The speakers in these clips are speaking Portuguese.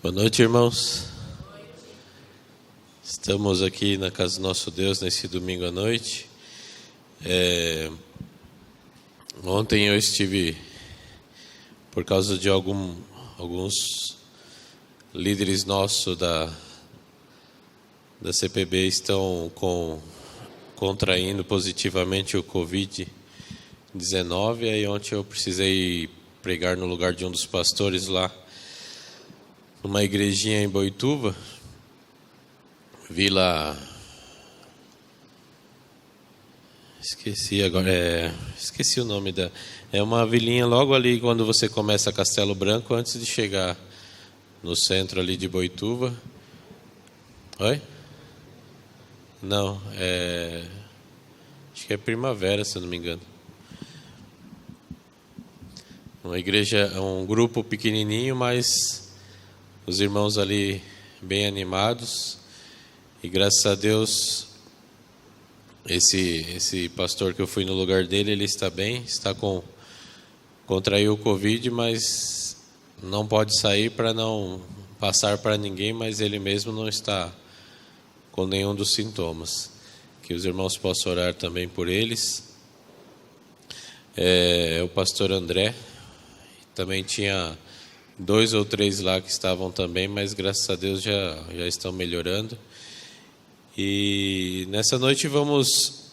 Boa noite, irmãos. Estamos aqui na casa do nosso Deus nesse domingo à noite. Ontem eu estive, por causa de alguns líderes nossos da CPB estão contraindo positivamente o Covid-19. Aí ontem eu precisei pregar no lugar de um dos pastores lá, numa igrejinha em Boituva, Vila... Esqueci agora, esqueci o nome da... É uma vilinha logo ali quando você começa Castelo Branco, antes de chegar no centro ali de Boituva. Oi? Não, acho que é Primavera, se eu não me engano. Uma igreja, um grupo pequenininho, mas os irmãos ali bem animados. E graças a Deus, esse pastor que eu fui no lugar dele, ele está bem, contraiu o Covid, mas não pode sair para não passar para ninguém, mas ele mesmo não está com nenhum dos sintomas. Que os irmãos possam orar também por eles. O pastor André, também tinha 2 ou 3 lá que estavam também, mas graças a Deus já estão melhorando. E nessa noite vamos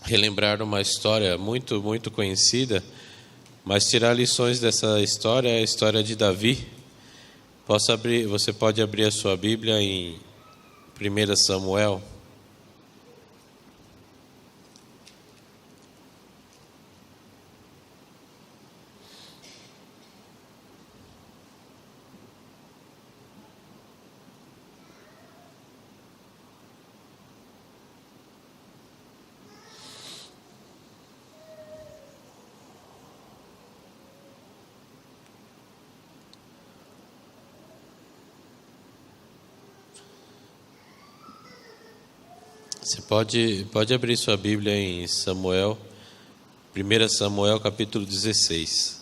relembrar uma história muito, muito conhecida, mas tirar lições dessa história, é a história de Davi. Você pode abrir a sua Bíblia em 1 Samuel. Você pode abrir sua Bíblia em Samuel, 1 Samuel capítulo 16.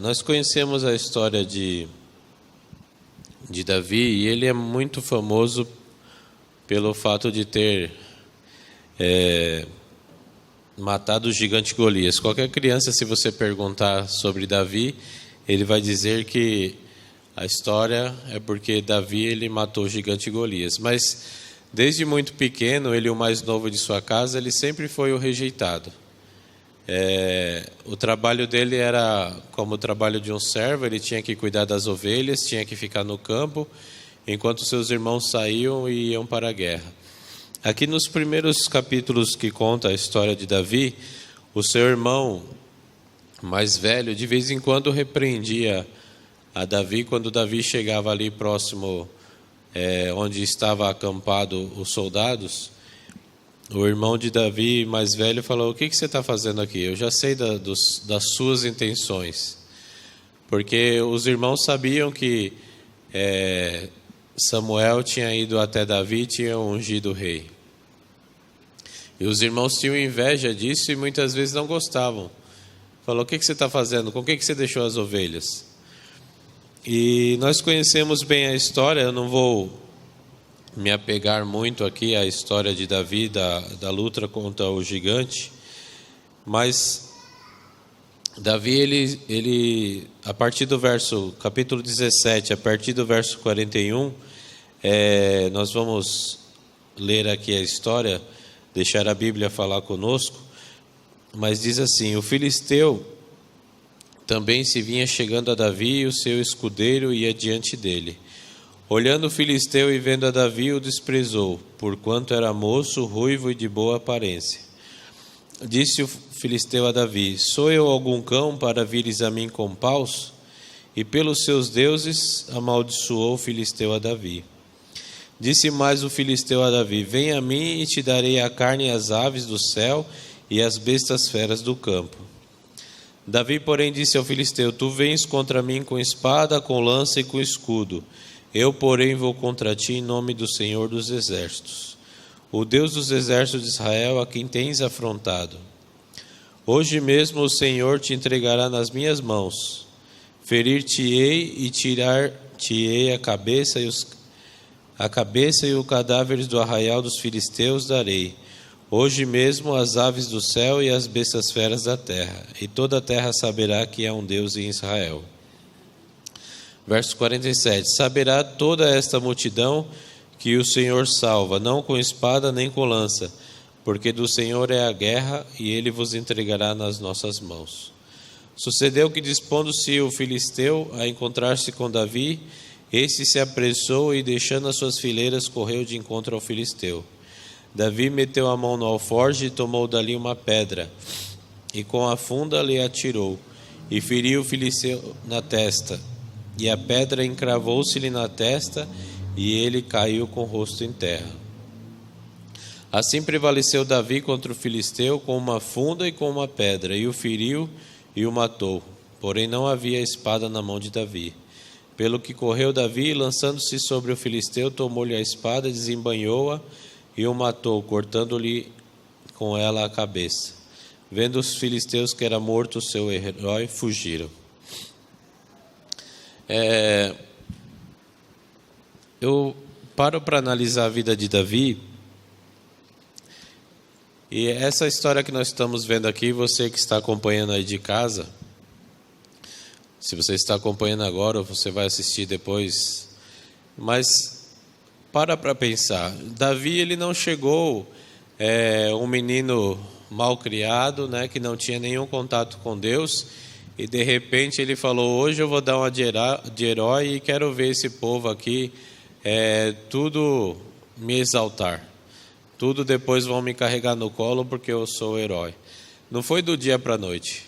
Nós conhecemos a história de Davi, e ele é muito famoso pelo fato de ter matado o gigante Golias. Qualquer criança, se você perguntar sobre Davi, ele vai dizer que a história é porque Davi ele matou o gigante Golias. Mas desde muito pequeno, ele, o mais novo de sua casa, ele sempre foi o rejeitado. O trabalho dele era como o trabalho de um servo. Ele tinha que cuidar das ovelhas, tinha que ficar no campo, enquanto seus irmãos saíam e iam para a guerra. Aqui nos primeiros capítulos que conta a história de Davi, o seu irmão mais velho de vez em quando repreendia a Davi quando Davi chegava ali próximo onde estava acampado os soldados. O irmão de Davi mais velho falou: o que você está fazendo aqui? Eu já sei das suas intenções. Porque os irmãos sabiam que Samuel tinha ido até Davi e tinha ungido o rei. E os irmãos tinham inveja disso e muitas vezes não gostavam. Falou: o que você está fazendo? Com que você deixou as ovelhas? E nós conhecemos bem a história. Eu não vou me apegar muito aqui à história de Davi, da luta contra o gigante, mas Davi, ele a partir do capítulo 17, a partir do verso 41, nós vamos ler aqui a história, deixar a Bíblia falar conosco, mas diz assim: o filisteu também se vinha chegando a Davi, e o seu escudeiro ia diante dele. Olhando o filisteu e vendo a Davi, o desprezou, porquanto era moço, ruivo e de boa aparência. Disse o filisteu a Davi: sou eu algum cão para vires a mim com paus? E pelos seus deuses amaldiçoou o filisteu a Davi. Disse mais o filisteu a Davi: Vem a mim e te darei a carne e as aves do céu e as bestas feras do campo. Davi, porém, disse ao filisteu: Tu vens contra mim com espada, com lança e com escudo. Eu, porém, vou contra ti em nome do Senhor dos Exércitos, o Deus dos exércitos de Israel, a quem tens afrontado. Hoje mesmo o Senhor te entregará nas minhas mãos. Ferir-te-ei e tirar-te-ei a cabeça e o cadáver do arraial dos filisteus darei. Hoje mesmo as aves do céu e as bestas feras da terra, e toda a terra saberá que há um Deus em Israel. Verso 47. Saberá toda esta multidão que o Senhor salva, não com espada nem com lança, porque do Senhor é a guerra, e ele vos entregará nas nossas mãos. Sucedeu que, dispondo-se o filisteu a encontrar-se com Davi, este se apressou e, deixando as suas fileiras, correu de encontro ao filisteu. Davi meteu a mão no alforje e tomou dali uma pedra, e com a funda lhe atirou, e feriu o filisteu na testa. E a pedra encravou-se-lhe na testa, e ele caiu com o rosto em terra. Assim prevaleceu Davi contra o filisteu com uma funda e com uma pedra, e o feriu e o matou. Porém não havia espada na mão de Davi. Pelo que correu Davi, lançando-se sobre o filisteu, tomou-lhe a espada, desembainhou-a e o matou, cortando-lhe com ela a cabeça. Vendo os filisteus que era morto o seu herói, fugiram. Eu paro para analisar a vida de Davi, e essa história que nós estamos vendo aqui, você que está acompanhando aí de casa, se você está acompanhando agora ou você vai assistir depois, mas para pensar. Davi, ele não chegou um menino mal criado, né, que não tinha nenhum contato com Deus, e de repente ele falou: hoje eu vou dar uma de herói e quero ver esse povo aqui tudo me exaltar, tudo depois vão me carregar no colo porque eu sou o herói. Não foi do dia para a noite.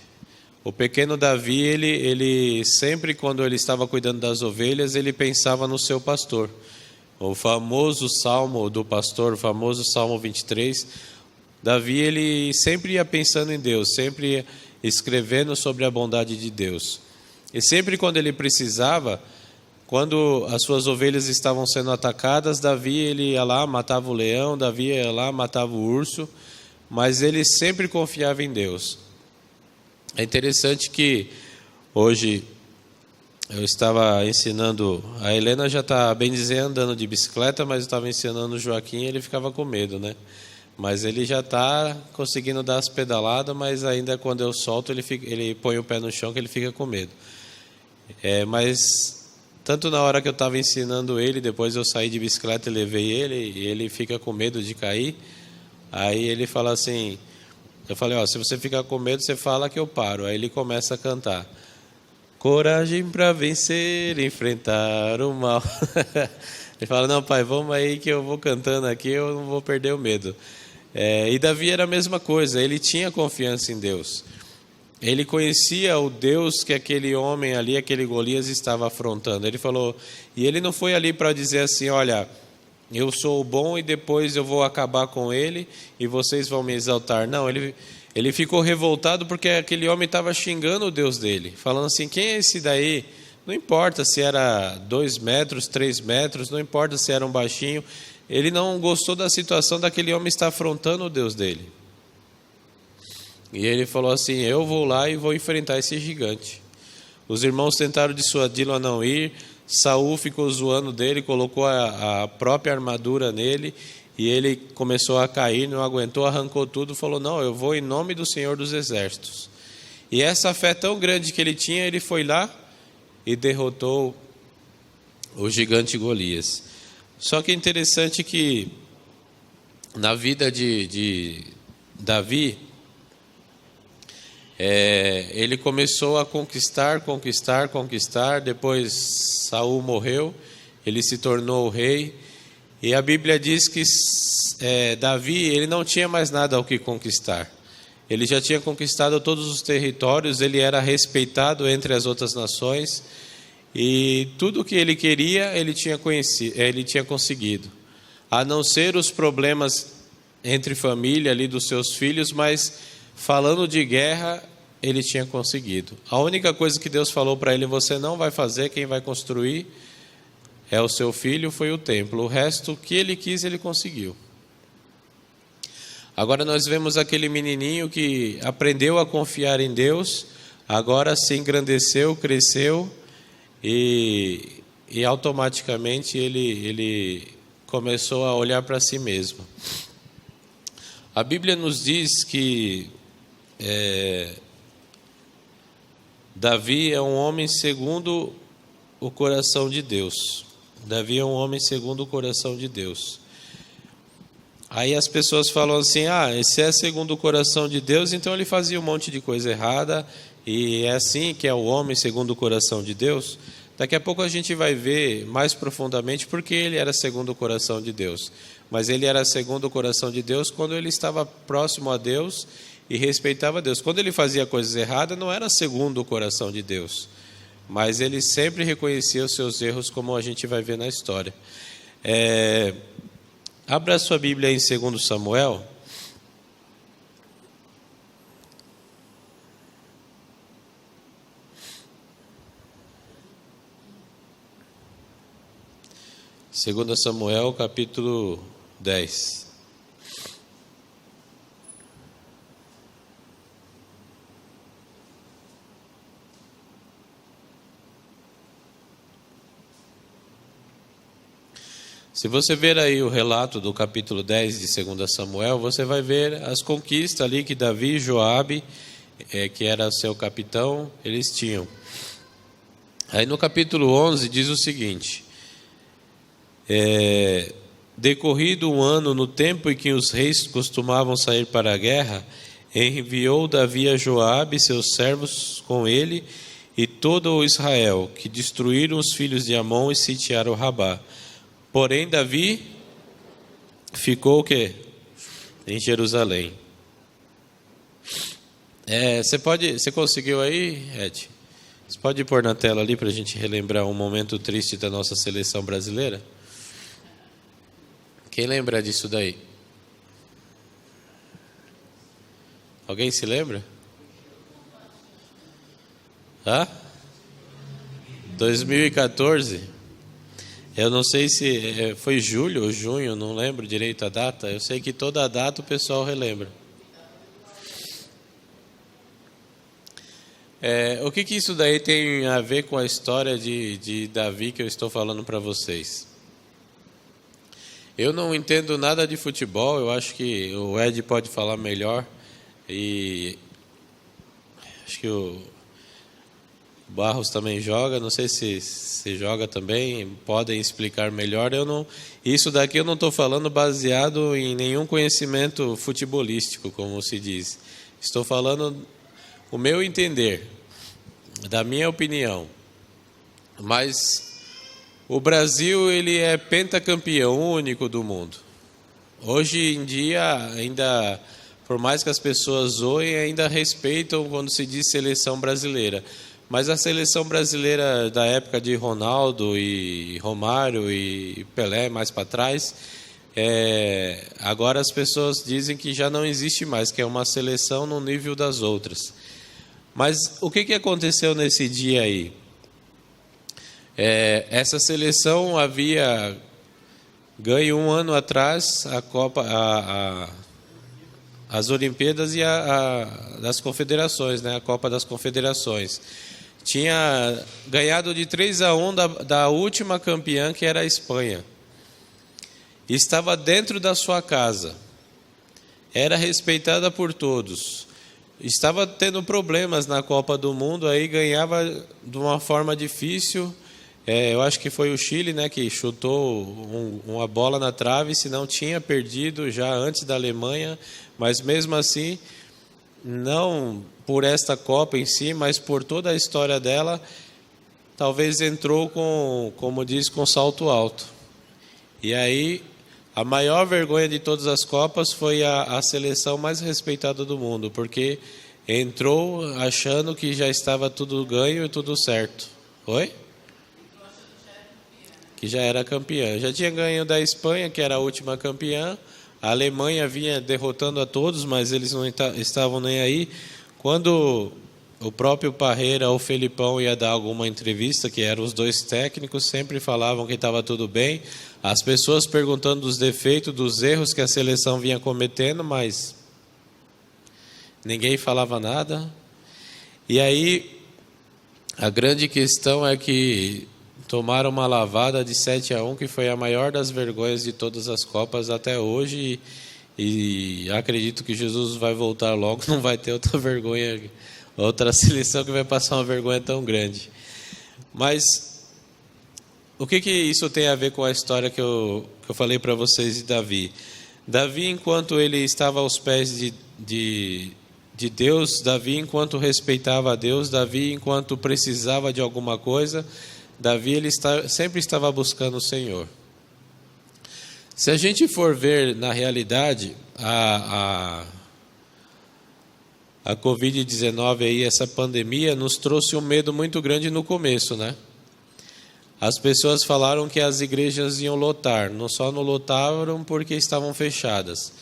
O pequeno Davi, ele sempre, quando ele estava cuidando das ovelhas, ele pensava no seu pastor. O famoso salmo do pastor, o famoso Salmo 23, Davi, ele sempre ia pensando em Deus, sempre ia escrevendo sobre a bondade de Deus. E sempre quando ele precisava, quando as suas ovelhas estavam sendo atacadas, Davi, ele ia lá, matava o leão, Davi ia lá, matava o urso, mas ele sempre confiava em Deus. É interessante que hoje eu estava ensinando, a Helena já está, bem dizer, andando de bicicleta, mas eu estava ensinando o Joaquim e ele ficava com medo, né? Mas ele já está conseguindo dar as pedaladas, mas ainda quando eu solto, ele põe o pé no chão que ele fica com medo. Mas tanto na hora que eu estava ensinando ele, depois eu saí de bicicleta e levei ele, e ele fica com medo de cair. Aí ele fala assim, eu falei: se você ficar com medo, você fala que eu paro. Aí ele começa a cantar: coragem para vencer, enfrentar o mal. Ele fala: não, pai, vamos aí que eu vou cantando aqui, eu não vou perder o medo. E Davi era a mesma coisa, ele tinha confiança em Deus. Ele conhecia o Deus que aquele homem ali, aquele Golias, estava afrontando. Ele falou, e ele não foi ali para dizer assim: olha, eu sou o bom e depois eu vou acabar com ele e vocês vão me exaltar. Não, ele ficou revoltado porque aquele homem estava xingando o Deus dele, falando assim: quem é esse daí? Não importa se era 2 metros, 3 metros, não importa se era um baixinho. Ele não gostou da situação daquele homem estar afrontando o Deus dele. E ele falou assim: eu vou lá e vou enfrentar esse gigante. Os irmãos tentaram dissuadi-lo a não ir. Saul ficou zoando dele, colocou a própria armadura nele, e ele começou a cair, não aguentou, arrancou tudo, falou: não, eu vou em nome do Senhor dos Exércitos. E essa fé tão grande que ele tinha, ele foi lá e derrotou o gigante Golias. Só que é interessante que na vida de Davi, ele começou a conquistar, depois Saul morreu, ele se tornou o rei, e a Bíblia diz que Davi, ele não tinha mais nada ao que conquistar. Ele já tinha conquistado todos os territórios, ele era respeitado entre as outras nações, e tudo que ele queria, ele tinha conseguido. a não ser os problemas entre família ali dos seus filhos, mas falando de guerra, ele tinha conseguido. A única coisa que Deus falou para ele: você não vai fazer, quem vai construir é o seu filho, foi o templo. O resto que ele quis, ele conseguiu. Agora nós vemos aquele menininho que aprendeu a confiar em Deus, agora se engrandeceu, cresceu e automaticamente ele começou a olhar para si mesmo. A Bíblia nos diz que Davi é um homem segundo o coração de Deus. Davi é um homem segundo o coração de Deus. Aí as pessoas falam assim: se é segundo o coração de Deus, então ele fazia um monte de coisa errada, e é assim que é o homem segundo o coração de Deus. Daqui a pouco a gente vai ver mais profundamente porque ele era segundo o coração de Deus. Mas ele era segundo o coração de Deus quando ele estava próximo a Deus e respeitava Deus. Quando ele fazia coisas erradas, não era segundo o coração de Deus, mas ele sempre reconhecia os seus erros, como a gente vai ver na história. Abra a sua Bíblia em 2 Samuel. Segunda Samuel, capítulo 10. Se você ver aí o relato do capítulo 10 de 2 Samuel, você vai ver as conquistas ali que Davi e Joabe, que era seu capitão, eles tinham. Aí no capítulo 11 diz o seguinte: decorrido um ano, no tempo em que os reis costumavam sair para a guerra, enviou Davi a Joabe, seus servos com ele, e todo o Israel, que destruíram os filhos de Amon e sitiaram Rabá. Porém, Davi ficou o quê? Em Jerusalém. Você conseguiu aí, Ed? Você pode pôr na tela ali para a gente relembrar um momento triste da nossa seleção brasileira? Quem lembra disso daí? Alguém se lembra? 2014? Eu não sei se foi julho ou junho, não lembro direito a data. Eu sei que toda a data o pessoal relembra. O que isso daí tem a ver com a história de Davi que eu estou falando para vocês? Eu não entendo nada de futebol, eu acho que o Ed pode falar melhor. E acho que o Barros também joga, não sei se joga também, podem explicar melhor. Isso daqui eu não estou falando baseado em nenhum conhecimento futebolístico, como se diz. Estou falando o meu entender, da minha opinião. Mas o Brasil, ele é pentacampeão único do mundo. Hoje em dia, ainda, por mais que as pessoas zoem, ainda respeitam quando se diz seleção brasileira. Mas a seleção brasileira da época de Ronaldo e Romário e Pelé, mais para trás, agora as pessoas dizem que já não existe mais, que é uma seleção no nível das outras. Mas o que aconteceu nesse dia aí? Essa seleção havia ganho um ano atrás a Copa, as Olimpíadas e das Confederações, né? A Copa das Confederações. Tinha ganhado de 3-1 da última campeã, que era a Espanha. Estava dentro da sua casa. Era respeitada por todos. Estava tendo problemas na Copa do Mundo, aí ganhava de uma forma difícil. Eu acho que foi o Chile, né, que chutou uma bola na trave, senão tinha perdido já antes da Alemanha. Mas mesmo assim, não por esta Copa em si, mas por toda a história dela, talvez entrou como diz, com salto alto. E aí, a maior vergonha de todas as Copas foi a seleção mais respeitada do mundo, porque entrou achando que já estava tudo ganho e tudo certo. Oi? que já era campeã. Já tinha ganho da Espanha, que era a última campeã. A Alemanha vinha derrotando a todos, mas eles não estavam nem aí. Quando o próprio Parreira ou o Felipão ia dar alguma entrevista, que eram os dois técnicos, sempre falavam que estava tudo bem. As pessoas perguntando dos defeitos, dos erros que a seleção vinha cometendo, mas ninguém falava nada. E aí, a grande questão é que tomaram uma lavada de 7-1, que foi a maior das vergonhas de todas as Copas até hoje. E acredito que Jesus vai voltar logo, não vai ter outra vergonha, outra seleção que vai passar uma vergonha tão grande. Mas o que isso tem a ver com a história que eu falei para vocês de Davi? Davi, enquanto ele estava aos pés de Deus, Davi, enquanto respeitava a Deus, Davi, enquanto precisava de alguma coisa, Davi sempre estava buscando o Senhor. Se a gente for ver na realidade, a Covid-19 aí, essa pandemia, nos trouxe um medo muito grande no começo, né? As pessoas falaram que as igrejas iam lotar, não lotaram porque estavam fechadas,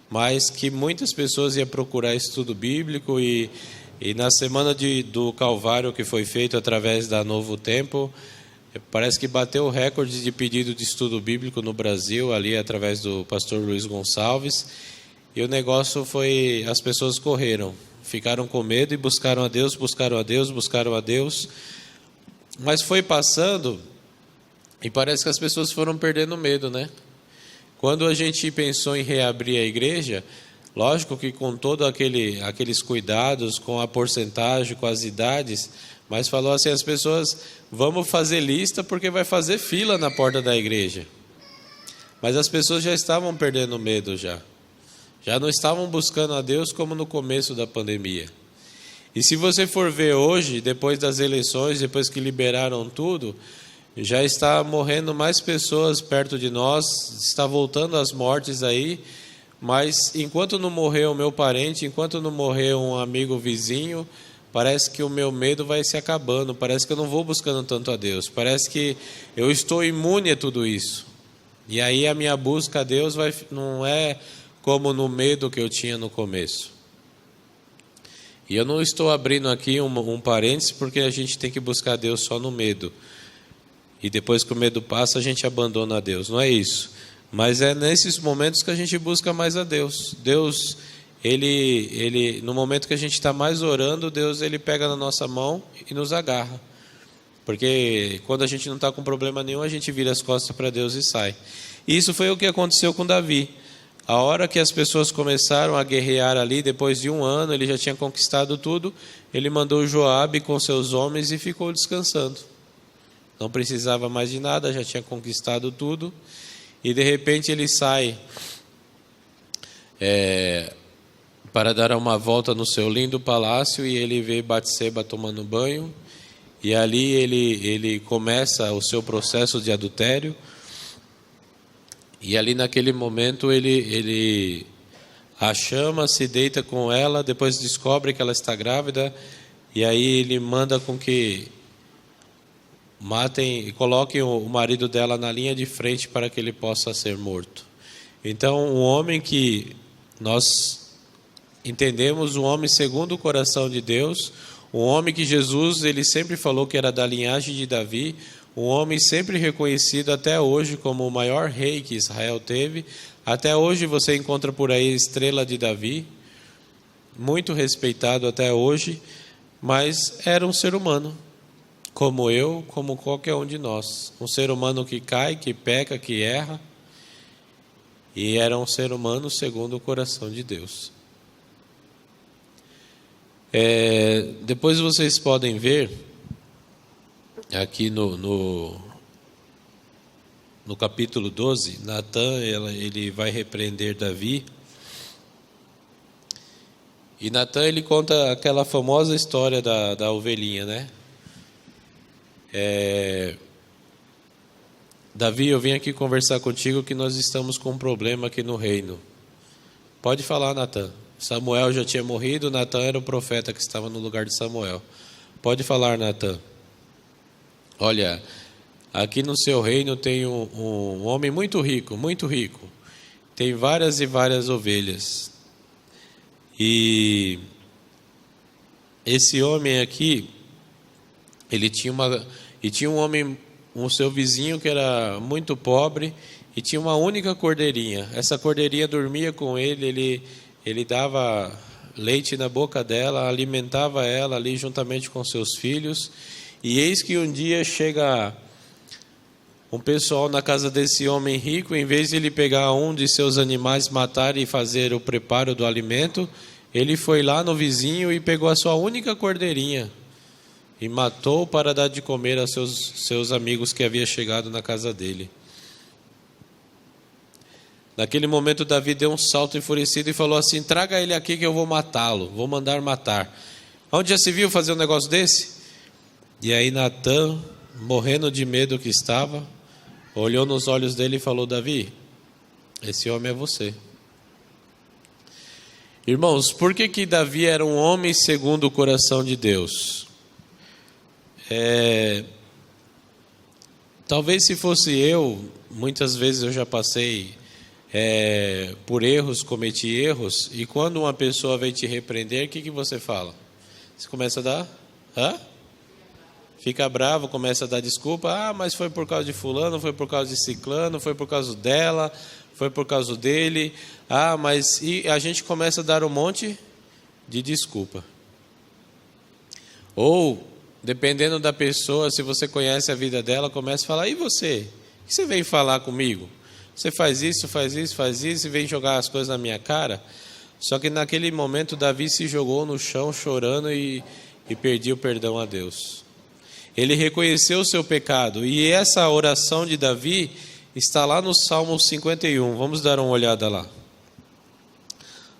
mas que muitas pessoas iam procurar estudo bíblico e na semana do Calvário que foi feito através da Novo Tempo, parece que bateu o recorde de pedido de estudo bíblico no Brasil, ali através do pastor Luiz Gonçalves, e o negócio foi, as pessoas correram, ficaram com medo e buscaram a Deus, mas foi passando e parece que as pessoas foram perdendo medo, né? Quando a gente pensou em reabrir a igreja, lógico que com todos aqueles cuidados, com a porcentagem, com as idades, mas falou assim, as pessoas, vamos fazer lista porque vai fazer fila na porta da igreja. Mas as pessoas já estavam perdendo medo já não estavam buscando a Deus como no começo da pandemia. E se você for ver hoje, depois das eleições, depois que liberaram tudo, já está morrendo mais pessoas perto de nós, está voltando as mortes aí, mas enquanto não morreu o meu parente, enquanto não morreu um amigo vizinho, parece que o meu medo vai se acabando, parece que eu não vou buscando tanto a Deus, parece que eu estou imune a tudo isso. E aí a minha busca a Deus não é como no medo que eu tinha no começo. E eu não estou abrindo aqui um parênteses, porque a gente tem que buscar a Deus só no medo. E depois que o medo passa, a gente abandona a Deus. Não é isso. Mas é nesses momentos que a gente busca mais a Deus. Deus, ele no momento que a gente está mais orando, Deus ele pega na nossa mão e nos agarra. Porque quando a gente não está com problema nenhum, a gente vira as costas para Deus e sai. E isso foi o que aconteceu com Davi. A hora que as pessoas começaram a guerrear ali, depois de 1 ano, ele já tinha conquistado tudo, ele mandou Joabe com seus homens e ficou descansando. Não precisava mais de nada, já tinha conquistado tudo. E de repente ele sai para dar uma volta no seu lindo palácio e ele vê Batseba tomando banho. E ali ele começa o seu processo de adultério. E ali naquele momento ele a chama, se deita com ela, depois descobre que ela está grávida, e aí ele manda com que matem e coloquem o marido dela na linha de frente para que ele possa ser morto. Então, um homem que nós entendemos, um homem segundo o coração de Deus, um homem que Jesus ele sempre falou que era da linhagem de Davi, um homem sempre reconhecido até hoje como o maior rei que Israel teve. Até hoje você encontra por aí a estrela de Davi, muito respeitado até hoje, mas era um ser humano, como eu, como qualquer um de nós. Um ser humano que cai, que peca, que erra, e era um ser humano segundo o coração de Deus. Depois vocês podem ver aqui no capítulo 12, Natã ele vai repreender Davi. E Natã ele conta aquela famosa história da ovelhinha, né? Davi, eu vim aqui conversar contigo que nós estamos com um problema aqui no reino. Pode falar, Natã. Samuel já tinha morrido, Natã era o profeta que estava no lugar de Samuel. Pode falar, Natã. Olha, aqui no seu reino tem um homem muito rico, muito rico. Tem várias e várias ovelhas. E esse homem aqui, ele tinha um homem, um seu vizinho que era muito pobre e tinha uma única cordeirinha. Essa cordeirinha dormia com ele dava leite na boca dela, alimentava ela ali juntamente com seus filhos. E eis que um dia chega um pessoal na casa desse homem rico, em vez de ele pegar um de seus animais, matar e fazer o preparo do alimento, ele foi lá no vizinho e pegou a sua única cordeirinha e matou para dar de comer a seus amigos que havia chegado na casa dele. Naquele momento Davi deu um salto enfurecido e falou assim: traga ele aqui que eu vou matá-lo, vou mandar matar. Onde já se viu fazer um negócio desse? E aí Natã, morrendo de medo que estava, olhou nos olhos dele e falou: Davi, esse homem é você. Irmãos, por que Davi era um homem segundo o coração de Deus? Talvez se fosse eu, muitas vezes eu já passei por erros, cometi erros, e quando uma pessoa vem te repreender, o que você fala? Você começa a dar? Fica bravo, começa a dar desculpa. Mas foi por causa de fulano, foi por causa de ciclano, foi por causa dela, foi por causa dele. E a gente começa a dar um monte de desculpa. Ou, dependendo da pessoa, se você conhece a vida dela, começa a falar: e você? O que você vem falar comigo? Você faz isso, e vem jogar as coisas na minha cara? Só que naquele momento Davi se jogou no chão chorando e pediu perdão a Deus. Ele reconheceu o seu pecado, e essa oração de Davi está lá no Salmo 51. Vamos dar uma olhada lá.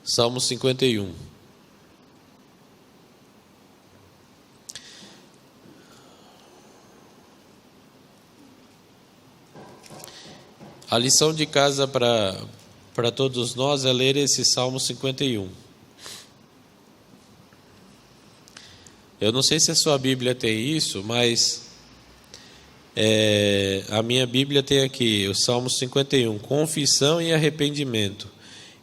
Salmo 51. A lição de casa para todos nós é ler esse Salmo 51. Eu não sei se a sua Bíblia tem isso, mas a minha Bíblia tem aqui o Salmo 51, confissão e arrependimento.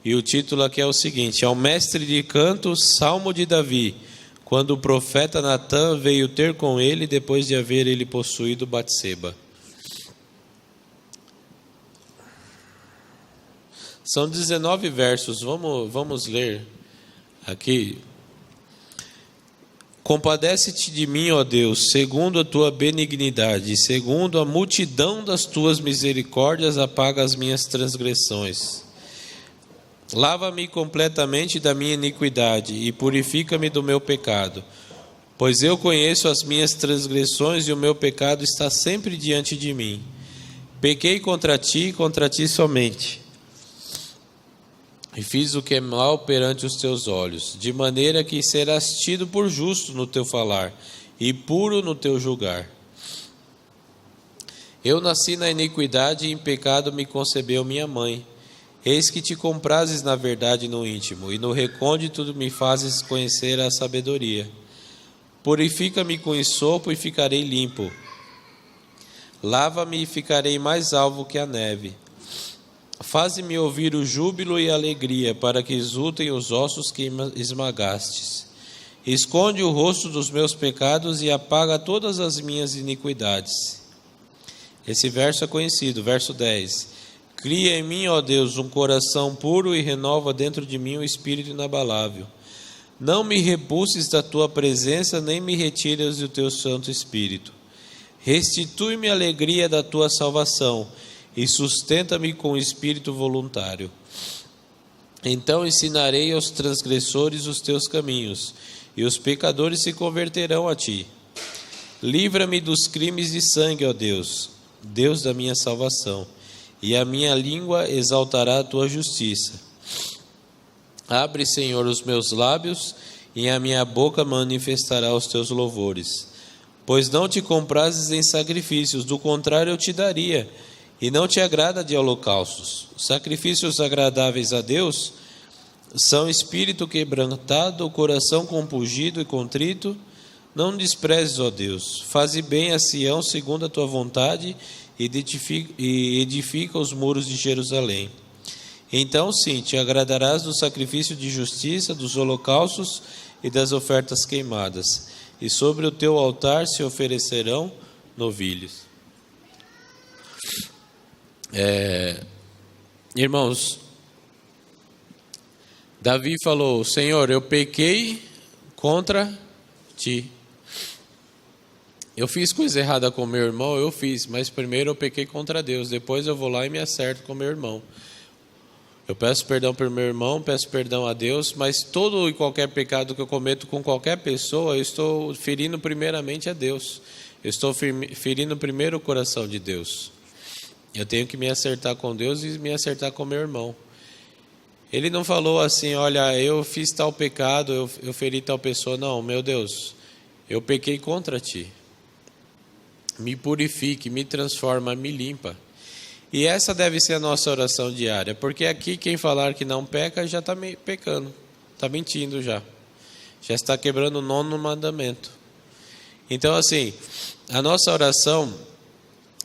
E o título aqui é o seguinte: ao mestre de canto, Salmo de Davi, quando o profeta Natã veio ter com ele depois de haver ele possuído Batseba. São 19 versos, vamos ler aqui. Compadece-te de mim, ó Deus, segundo a tua benignidade, segundo a multidão das tuas misericórdias, apaga as minhas transgressões. Lava-me completamente da minha iniquidade e purifica-me do meu pecado, pois eu conheço as minhas transgressões e o meu pecado está sempre diante de mim. Pequei contra ti somente, e fiz o que é mal perante os teus olhos, de maneira que serás tido por justo no teu falar e puro no teu julgar. Eu nasci na iniquidade e em pecado me concebeu minha mãe. Eis que te comprases na verdade no íntimo, e no recôndito me fazes conhecer a sabedoria. Purifica-me com esopo e ficarei limpo. Lava-me e ficarei mais alvo que a neve. Faze-me ouvir o júbilo e a alegria, para que exultem os ossos que esmagastes. Esconde o rosto dos meus pecados e apaga todas as minhas iniquidades. Esse verso é conhecido, verso 10. Cria em mim, ó Deus, um coração puro e renova dentro de mim um espírito inabalável. Não me repulses da tua presença, nem me retires do teu Santo Espírito. Restitui-me a alegria da tua salvação e sustenta-me com espírito voluntário. Então ensinarei aos transgressores os teus caminhos, e os pecadores se converterão a ti. Livra-me dos crimes de sangue, ó Deus, Deus da minha salvação, e a minha língua exaltará a tua justiça. Abre, Senhor, os meus lábios, e a minha boca manifestará os teus louvores. Pois não te comprases em sacrifícios, do contrário eu te daria, e não te agrada de holocaustos. Sacrifícios agradáveis a Deus são espírito quebrantado, coração compungido e contrito. Não desprezes, ó Deus, faze bem a Sião segundo a tua vontade e edifica os muros de Jerusalém. Então sim, te agradarás do sacrifício de justiça, dos holocaustos e das ofertas queimadas, e sobre o teu altar se oferecerão novilhos. Irmãos, Davi falou: Senhor, eu pequei contra ti. Eu fiz coisa errada com meu irmão, eu fiz, mas primeiro eu pequei contra Deus, depois eu vou lá e me acerto com meu irmão. Eu peço perdão para o meu irmão, peço perdão a Deus, mas todo e qualquer pecado que eu cometo com qualquer pessoa, eu estou ferindo primeiramente a Deus. Eu estou ferindo primeiro o coração de Deus. Eu tenho que me acertar com Deus e me acertar com meu irmão. Ele não falou assim: olha, eu fiz tal pecado, eu feri tal pessoa. Não, meu Deus, eu pequei contra ti. Me purifique, me transforma, me limpa. E essa deve ser a nossa oração diária, porque aqui quem falar que não peca já está pecando, está mentindo já está quebrando o 9º mandamento. Então assim, a nossa oração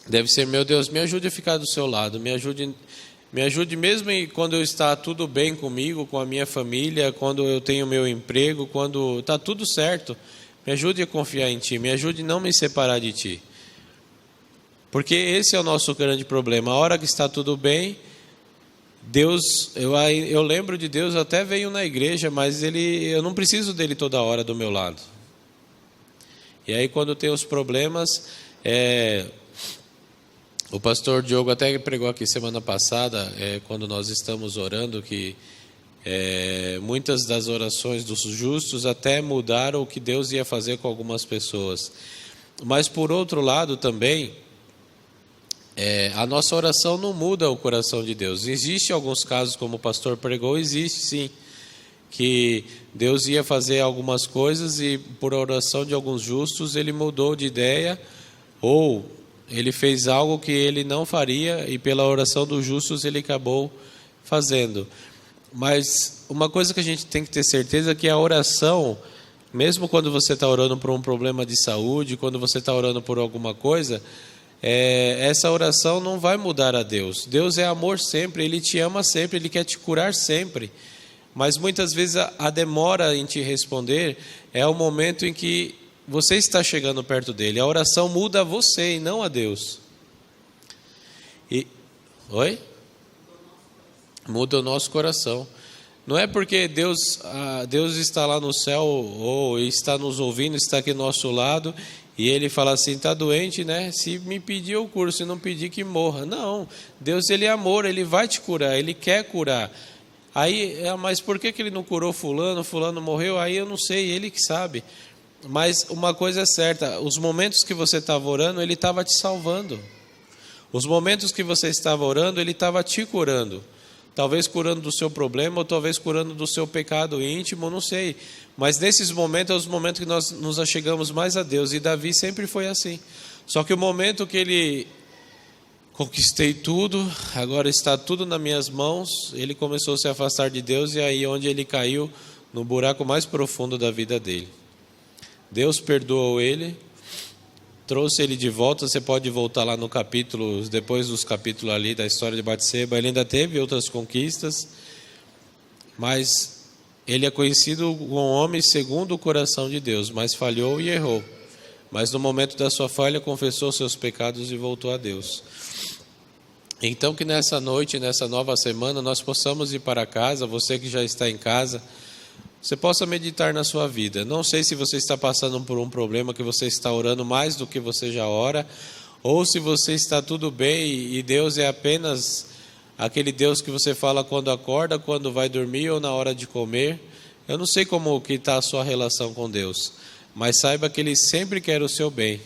deve ser: meu Deus, me ajude a ficar do seu lado, me ajude mesmo quando eu está tudo bem comigo, com a minha família, quando eu tenho meu emprego, quando está tudo certo, me ajude a confiar em ti, me ajude a não me separar de ti. Porque esse é o nosso grande problema. A hora que está tudo bem, Deus, eu lembro de Deus, eu até venho na igreja, mas eu não preciso dele toda hora do meu lado. E aí quando tem os problemas, o pastor Diogo até pregou aqui semana passada, quando nós estamos orando, que muitas das orações dos justos até mudaram o que Deus ia fazer com algumas pessoas. Mas por outro lado também, a nossa oração não muda o coração de Deus. Existe alguns casos, como o pastor pregou, existe sim, que Deus ia fazer algumas coisas e por oração de alguns justos ele mudou de ideia, ou ele fez algo que ele não faria e pela oração dos justos ele acabou fazendo. Mas uma coisa que a gente tem que ter certeza é que a oração, mesmo quando você está orando por um problema de saúde, quando você está orando por alguma coisa, essa oração não vai mudar a Deus. Deus é amor sempre, Ele te ama sempre, Ele quer te curar sempre. Mas muitas vezes a demora em te responder é o momento em que você está chegando perto dele. A oração muda você e não a Deus. Oi? Muda o nosso coração. Não é porque Deus está lá no céu ou está nos ouvindo, está aqui do nosso lado, e ele fala assim: está doente, né? Se me pedir eu curo, se não pedir que morra. Não, Deus ele é amor, ele vai te curar, ele quer curar. Aí, mas por que ele não curou fulano morreu? Aí eu não sei, ele que sabe. Mas uma coisa é certa, os momentos que você estava orando, ele estava te salvando. Os momentos que você estava orando, ele estava te curando. Talvez curando do seu problema, ou talvez curando do seu pecado íntimo, não sei. Mas nesses momentos, é os momentos que nós nos achegamos mais a Deus. E Davi sempre foi assim. Só que o momento que ele conquistei tudo, agora está tudo nas minhas mãos, ele começou a se afastar de Deus, e aí onde ele caiu, no buraco mais profundo da vida dele. Deus perdoou ele, trouxe ele de volta. Você pode voltar lá no capítulo, depois dos capítulos ali da história de Batseba, ele ainda teve outras conquistas, mas ele é conhecido como um homem segundo o coração de Deus, mas falhou e errou. Mas no momento da sua falha, confessou seus pecados e voltou a Deus. Então que nessa noite, nessa nova semana, nós possamos ir para casa, você que já está em casa, você possa meditar na sua vida. Não sei se você está passando por um problema que você está orando mais do que você já ora, ou se você está tudo bem e Deus é apenas aquele Deus que você fala quando acorda, quando vai dormir ou na hora de comer. Eu não sei como que está a sua relação com Deus, mas saiba que Ele sempre quer o seu bem.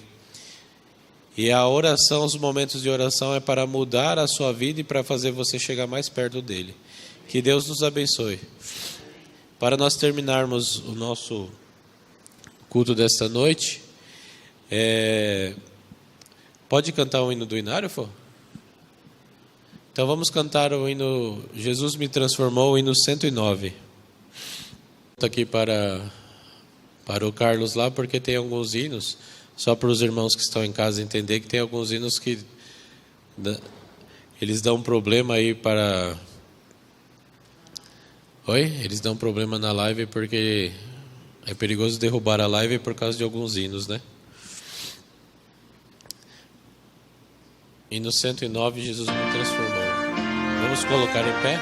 E a oração, os momentos de oração é para mudar a sua vida e para fazer você chegar mais perto dEle. Que Deus nos abençoe. Para nós terminarmos o nosso culto desta noite, pode cantar o hino do Inário, Fô? Então vamos cantar o hino Jesus me transformou, o hino 109. Aqui para Para o Carlos lá, porque tem alguns hinos, só para os irmãos que estão em casa entender que tem alguns hinos que eles dão problema aí para... Oi? Eles dão problema na live porque é perigoso derrubar a live por causa de alguns hinos, né? Hino 109, Jesus me transformou. Vamos colocar em pé?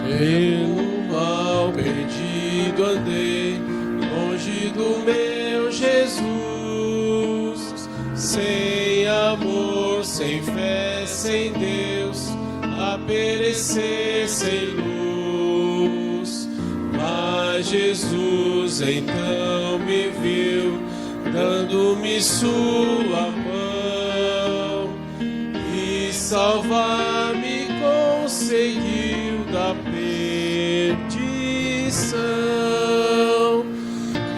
Pelo mal perdido andei, longe do meu Jesus, sem amor, sem fé, sem Deus, a perecer sem luz. Mas Jesus então me viu, dando-me sua mão, e salvar-me conseguiu da perdição.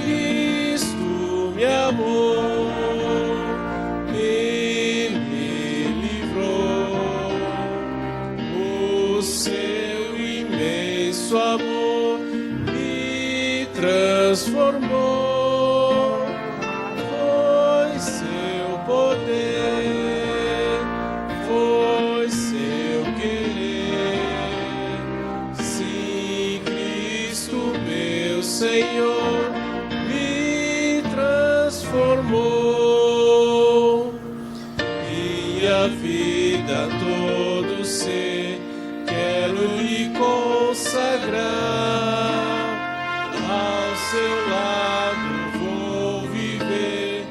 Cristo me amou, Ele me livrou, o seu imenso amor me transformou. Foi seu poder, foi seu querer. Sim, Cristo meu Senhor me transformou. Minha vida, todo ser, quero lhe consagrar. Ao seu lado vou viver,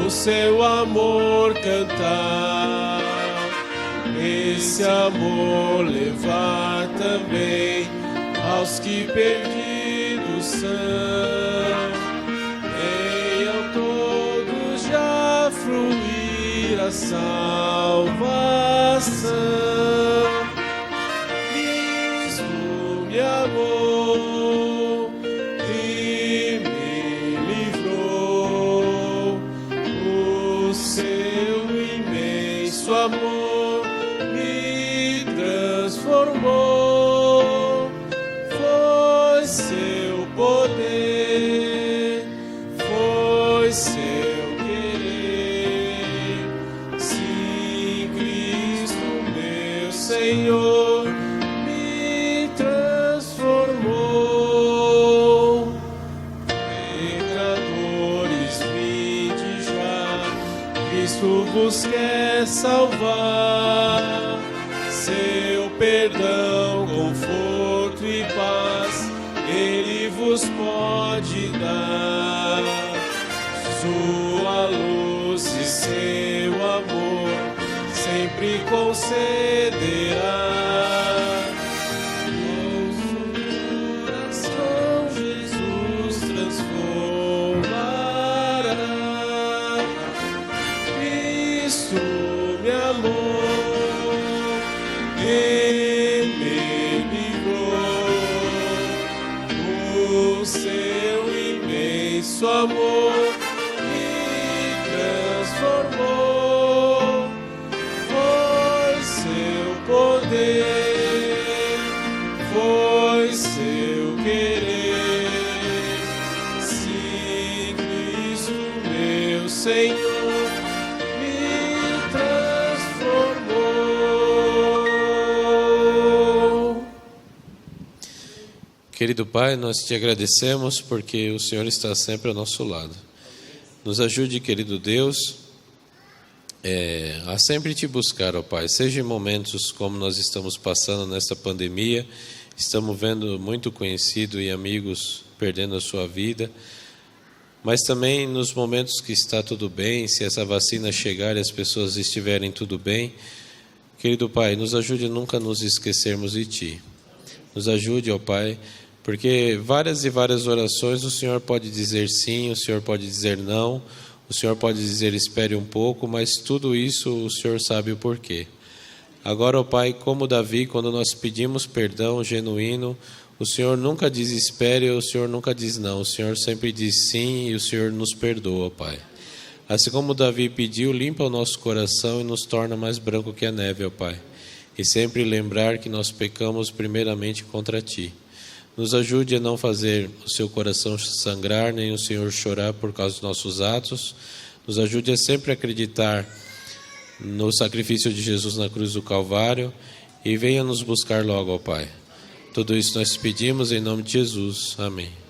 o seu amor cantar. Esse amor levar também aos que perdidos são. Venham todos já fruir a salvação. Cristo me amou e me livrou, o seu imenso amor me transformou. Foi seu poder, foi seu querer. Sim, Cristo meu Senhor me transformou. Pecadores, vinde já, Cristo vos quer salvar. Seu perdão, conforto e paz, Ele vos pode dar. Sua luz e seu amor sempre concederá. Nosso coração Jesus transformará. Cristo me amou, Ele me livrou, o seu imenso amor me transformou. Foi seu poder, foi seu querer. Sim, Cristo meu Senhor me transformou. Querido Pai, nós te agradecemos porque o Senhor está sempre ao nosso lado. Nos ajude, querido Deus, a sempre te buscar, ó Pai, seja em momentos como nós estamos passando nesta pandemia, estamos vendo muito conhecido e amigos perdendo a sua vida, mas também nos momentos que está tudo bem, se essa vacina chegar e as pessoas estiverem tudo bem, querido Pai, nos ajude a nunca nos esquecermos de Ti. Nos ajude, ó Pai, Porque várias e várias orações o Senhor pode dizer sim, o Senhor pode dizer não, o Senhor pode dizer espere um pouco, mas tudo isso o Senhor sabe o porquê. Agora, ó Pai, como Davi, quando nós pedimos perdão genuíno, o Senhor nunca diz espere, o Senhor nunca diz não, o Senhor sempre diz sim e o Senhor nos perdoa, Pai. Assim como Davi pediu, limpa o nosso coração e nos torna mais branco que a neve, ó Pai. E sempre lembrar que nós pecamos primeiramente contra Ti. Nos ajude a não fazer o seu coração sangrar, nem o Senhor chorar por causa dos nossos atos. Nos ajude a sempre acreditar no sacrifício de Jesus na cruz do Calvário e venha nos buscar logo, ó Pai. Tudo isso nós pedimos em nome de Jesus. Amém.